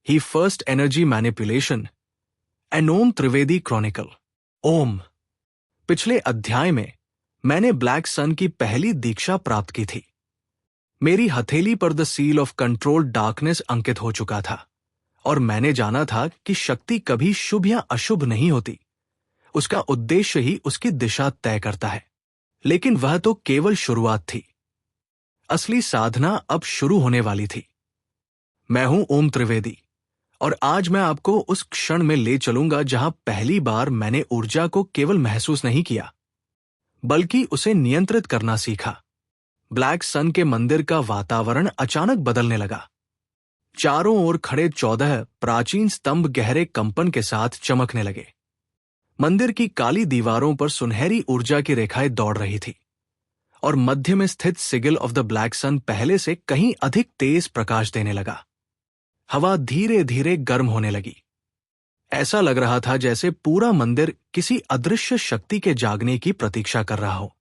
ही first energy manipulation, N ओम Trivedi Chronicle. ओम। पिछले अध्याय में मैंने ब्लैक सन की पहली दीक्षा प्राप्त की थी। मेरी हथेली पर the seal of controlled darkness अंकित हो चुका था और मैंने जाना था कि शक्ति कभी शुभ या अशुभ नहीं होती, उसका उद्देश्य ही उसकी दिशा तय करता है। लेकिन वह तो केवल शुरुआत थी, असली साधना अब शुरू होने वाली थी। मैं हूं ओम त्रिवेदी और आज मैं आपको उस क्षण में ले चलूंगा जहां पहली बार मैंने ऊर्जा को केवल महसूस नहीं किया, बल्कि उसे नियंत्रित करना सीखा। ब्लैक सन के मंदिर का वातावरण अचानक बदलने लगा। चारों ओर खड़े 14 प्राचीन स्तंभ गहरे कंपन के साथ चमकने लगे। मंदिर की काली दीवारों पर सुनहरी ऊर्जा की रेखाएं दौड़ रही थी और मध्य में स्थित सिगिल ऑफ द ब्लैक सन पहले से कहीं अधिक तेज प्रकाश देने लगा। हवा धीरे धीरे गर्म होने लगी। ऐसा लग रहा था जैसे पूरा मंदिर किसी अदृश्य शक्ति के जागने की प्रतीक्षा कर रहा हो।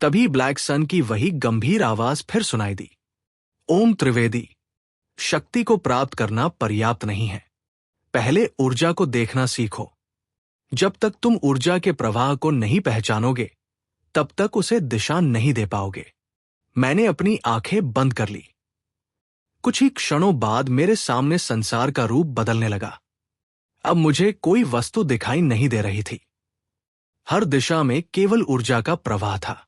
तभी ब्लैक सन की वही गंभीर आवाज फिर सुनाई दी। ओम त्रिवेदी, शक्ति को प्राप्त करना पर्याप्त नहीं है, पहले ऊर्जा को देखना सीखो। जब तक तुम ऊर्जा के प्रवाह को नहीं पहचानोगे, तब तक उसे दिशा नहीं दे पाओगे। मैंने अपनी आंखें बंद कर ली। कुछ ही क्षणों बाद मेरे सामने संसार का रूप बदलने लगा। अब मुझे कोई वस्तु दिखाई नहीं दे रही थी। हर दिशा में केवल ऊर्जा का प्रवाह था।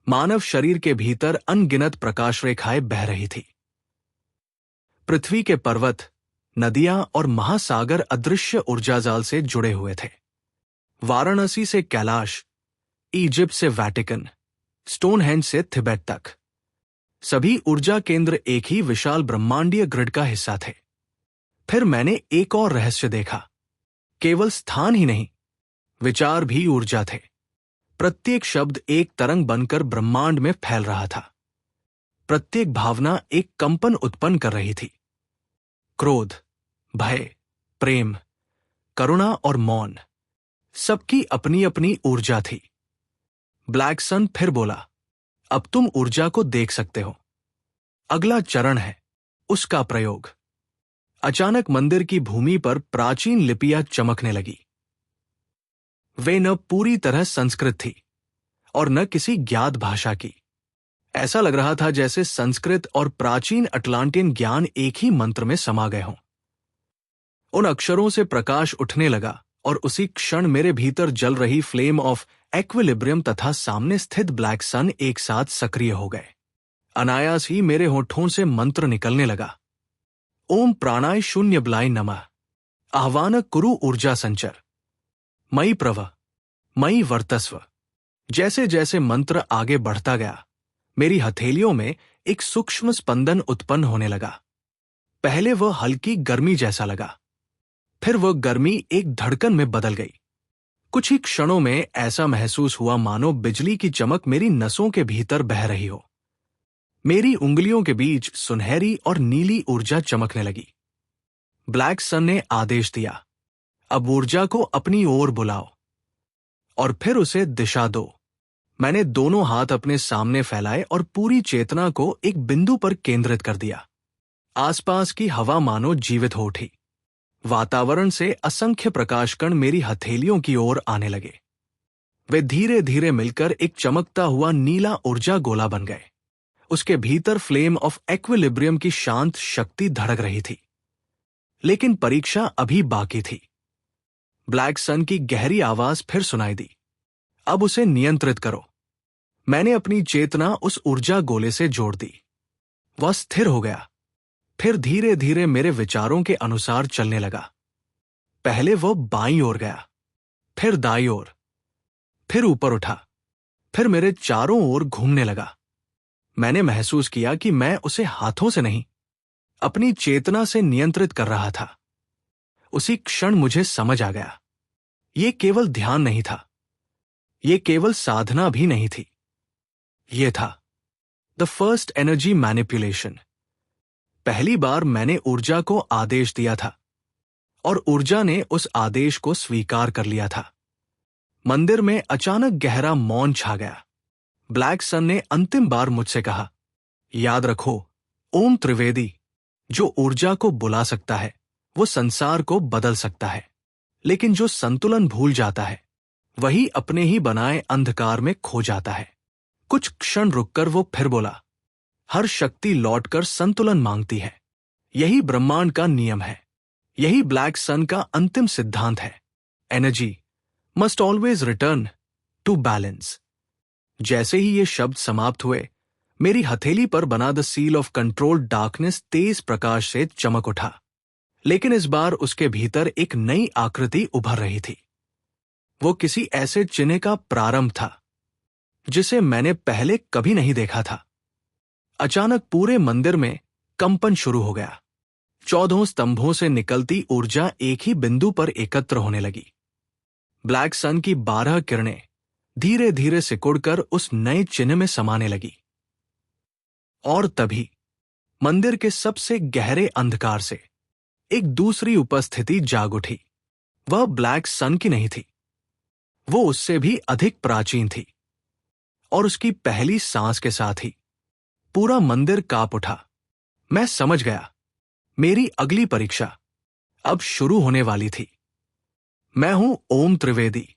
मानव शरीर के भीतर अनगिनत प्रकाश रेखाएं बह रही थी। पृथ्वी के पर्वत, नदियां और महासागर अदृश्य ऊर्जाजाल से जुड़े हुए थे। वाराणसी से कैलाश, इजिप्ट से वैटिकन, स्टोनहेंज से तिब्बत तक, सभी ऊर्जा केंद्र एक ही विशाल ब्रह्मांडीय ग्रिड का हिस्सा थे। फिर मैंने एक और रहस्य देखा। केवल स्थान ही नहीं, विचार भी ऊर्जा थे। प्रत्येक शब्द एक तरंग बनकर ब्रह्मांड में फैल रहा था। प्रत्येक भावना एक कंपन उत्पन्न कर रही थी। क्रोध, भय, प्रेम, करुणा और मौन, सबकी अपनी अपनी ऊर्जा थी। ब्लैक सन फिर बोला, अब तुम ऊर्जा को देख सकते हो। अगला चरण है उसका प्रयोग। अचानक मंदिर की भूमि पर प्राचीन लिपियां चमकने लगी। वे न पूरी तरह संस्कृत थी और न किसी ज्ञात भाषा की। ऐसा लग रहा था जैसे संस्कृत और प्राचीन अटलांटियन ज्ञान एक ही मंत्र में समा गए हों। उन अक्षरों से प्रकाश उठने लगा और उसी क्षण मेरे भीतर जल रही फ्लेम ऑफ एक्विलिब्रियम तथा सामने स्थित ब्लैक सन एक साथ सक्रिय हो गए। अनायास ही मेरे होठों से मंत्र निकलने लगा। ओम प्राणाय शून्य ब्लाय नमः, आह्वान कुरु ऊर्जा संचर, मई प्रव, मई वर्तस्व। जैसे जैसे मंत्र आगे बढ़ता गया, मेरी हथेलियों में एक सूक्ष्म स्पंदन उत्पन्न होने लगा। पहले वह हल्की गर्मी जैसा लगा, फिर वह गर्मी एक धड़कन में बदल गई। कुछ ही क्षणों में ऐसा महसूस हुआ मानो बिजली की चमक मेरी नसों के भीतर बह रही हो। मेरी उंगलियों के बीच सुनहरी और नीली ऊर्जा चमकने लगी। ब्लैक सन ने आदेश दिया, अब ऊर्जा को अपनी ओर बुलाओ और फिर उसे दिशा दो। मैंने दोनों हाथ अपने सामने फैलाए और पूरी चेतना को एक बिंदु पर केंद्रित कर दिया। आसपास की हवा मानो जीवित हो उठी। वातावरण से असंख्य प्रकाशकण मेरी हथेलियों की ओर आने लगे। वे धीरे धीरे मिलकर एक चमकता हुआ नीला ऊर्जा गोला बन गए। उसके भीतर फ्लेम ऑफ एक्विलिब्रियम की शांत शक्ति धड़क रही थी। लेकिन परीक्षा अभी बाकी थी। ब्लैक सन की गहरी आवाज फिर सुनाई दी, अब उसे नियंत्रित करो। मैंने अपनी चेतना उस ऊर्जा गोले से जोड़ दी। वह स्थिर हो गया, फिर धीरे धीरे मेरे विचारों के अनुसार चलने लगा। पहले वह बाईं ओर गया, फिर दाईं ओर, फिर ऊपर उठा, फिर मेरे चारों ओर घूमने लगा। मैंने महसूस किया कि मैं उसे हाथों से नहीं, अपनी चेतना से नियंत्रित कर रहा था। उसी क्षण मुझे समझ आ गया, यह केवल ध्यान नहीं था, यह केवल साधना भी नहीं थी। यह था द फर्स्ट एनर्जी मैनिपुलेशन। पहली बार मैंने ऊर्जा को आदेश दिया था और ऊर्जा ने उस आदेश को स्वीकार कर लिया था। मंदिर में अचानक गहरा मौन छा गया। ब्लैक सन ने अंतिम बार मुझसे कहा, याद रखो ओम त्रिवेदी, जो ऊर्जा को बुला सकता है वो संसार को बदल सकता है, लेकिन जो संतुलन भूल जाता है वही अपने ही बनाए अंधकार में खो जाता है। कुछ क्षण रुककर वो फिर बोला, हर शक्ति लौटकर संतुलन मांगती है। यही ब्रह्मांड का नियम है। यही ब्लैक सन का अंतिम सिद्धांत है। Energy must always return to balance. जैसे ही ये शब्द समाप्त हुए, मेरी हथेली पर बना the seal of control darkness तेज प्रकाश से चमक उठा, लेकिन इस बार उसके भीतर एक नई आकृति उभर रही थी। वो किसी ऐसे चिन्ह का प्रारंभ था जिसे मैंने पहले कभी नहीं देखा था। अचानक पूरे मंदिर में कंपन शुरू हो गया। 14 स्तंभों से निकलती ऊर्जा एक ही बिंदु पर एकत्र होने लगी। ब्लैक सन की 12 किरणें धीरे धीरे सिकुड़कर उस नए चिन्ह में समाने लगी। और तभी मंदिर के सबसे गहरे अंधकार से एक दूसरी उपस्थिति जाग उठी। वह ब्लैक सन की नहीं थी, वो उससे भी अधिक प्राचीन थी। और उसकी पहली सांस के साथ ही पूरा मंदिर कांप उठा। मैं समझ गया, मेरी अगली परीक्षा अब शुरू होने वाली थी। मैं हूं ओम त्रिवेदी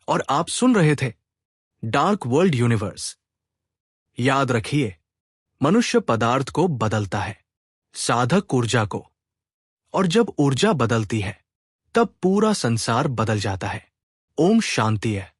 और आप सुन रहे थे डार्क वर्ल्ड यूनिवर्स। याद रखिए, मनुष्य पदार्थ को बदलता है, साधक ऊर्जा को, और जब ऊर्जा बदलती है तब पूरा संसार बदल जाता है। ओम शांति है।